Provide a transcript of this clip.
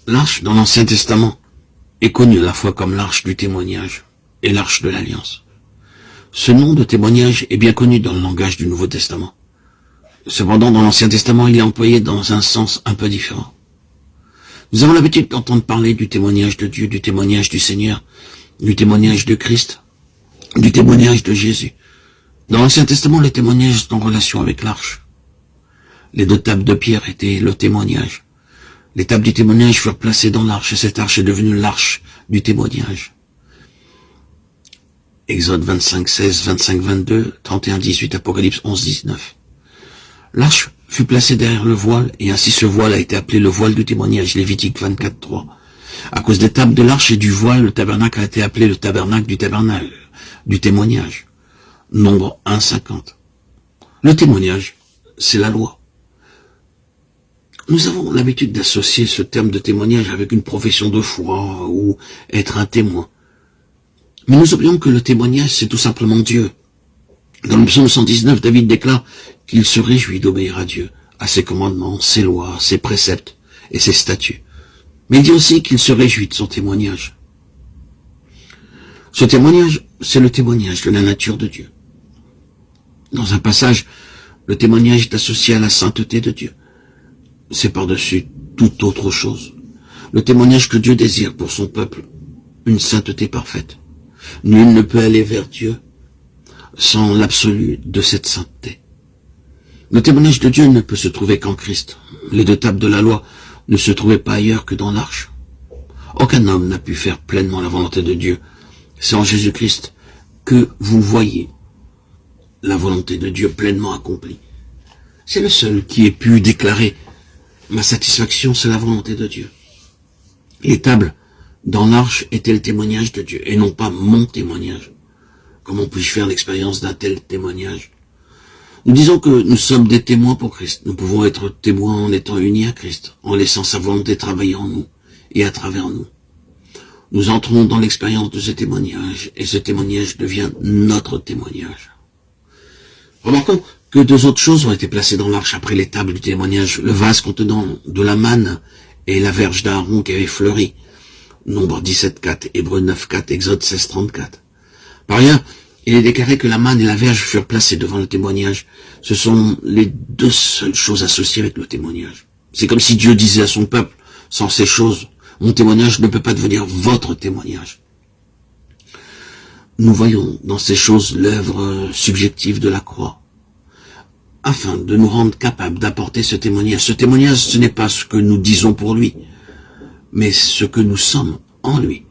L'arche dans l'Ancien Testament est connue à la fois comme l'arche du témoignage et l'arche de l'Alliance. Ce nom de témoignage est bien connu dans le langage du Nouveau Testament. Cependant, dans l'Ancien Testament, il est employé dans un sens un peu différent. Nous avons l'habitude d'entendre parler du témoignage de Dieu, du témoignage du Seigneur, du témoignage de Christ, du témoignage de Jésus. Dans l'Ancien Testament, les témoignages sont en relation avec l'arche. Les 2 tables de pierre étaient le témoignage. Les tables du témoignage furent placées dans l'arche, et cette arche est devenue l'arche du témoignage. Exode 25, 16, 25, 22, 31, 18, Apocalypse 11, 19. L'arche fut placée derrière le voile, et ainsi ce voile a été appelé le voile du témoignage, Lévitique 24, 3. À cause des tables de l'arche et du voile, le tabernacle a été appelé le tabernacle du témoignage. Nombre 1, 50. Le témoignage, c'est la loi. Nous avons l'habitude d'associer ce terme de témoignage avec une profession de foi ou être un témoin. Mais nous oublions que le témoignage, c'est tout simplement Dieu. Dans le psaume 119, David déclare qu'il se réjouit d'obéir à Dieu, à ses commandements, ses lois, ses préceptes et ses statuts. Mais il dit aussi qu'il se réjouit de son témoignage. Ce témoignage, c'est le témoignage de la nature de Dieu. Dans un passage, le témoignage est associé à la sainteté de Dieu. C'est par-dessus toute autre chose. Le témoignage que Dieu désire pour son peuple, une sainteté parfaite. Nul ne peut aller vers Dieu sans l'absolu de cette sainteté. Le témoignage de Dieu ne peut se trouver qu'en Christ. Les 2 tables de la loi ne se trouvaient pas ailleurs que dans l'arche. Aucun homme n'a pu faire pleinement la volonté de Dieu. C'est en Jésus-Christ que vous voyez la volonté de Dieu pleinement accomplie. C'est le seul qui ait pu déclarer « Ma satisfaction, c'est la volonté de Dieu ». Les tables dans l'arche étaient le témoignage de Dieu, et non pas mon témoignage. Comment puis-je faire l'expérience d'un tel témoignage? Nous disons que nous sommes des témoins pour Christ. Nous pouvons être témoins en étant unis à Christ, en laissant sa volonté travailler en nous et à travers nous. Nous entrons dans l'expérience de ce témoignage, et ce témoignage devient notre témoignage. Remarquons que 2 autres choses ont été placées dans l'arche après les tables du témoignage, le vase contenant de la manne et la verge d'Aaron qui avait fleuri. Nombre 17, 4, Hébreux 9, 4, Exode 16, 34. Par ailleurs, il est déclaré que la manne et la verge furent placées devant le témoignage. Ce sont les 2 seules choses associées avec le témoignage. C'est comme si Dieu disait à son peuple, sans ces choses, mon témoignage ne peut pas devenir votre témoignage. Nous voyons dans ces choses l'œuvre subjective de la croix, afin de nous rendre capables d'apporter ce témoignage. Ce témoignage, ce n'est pas ce que nous disons pour lui, mais ce que nous sommes en lui.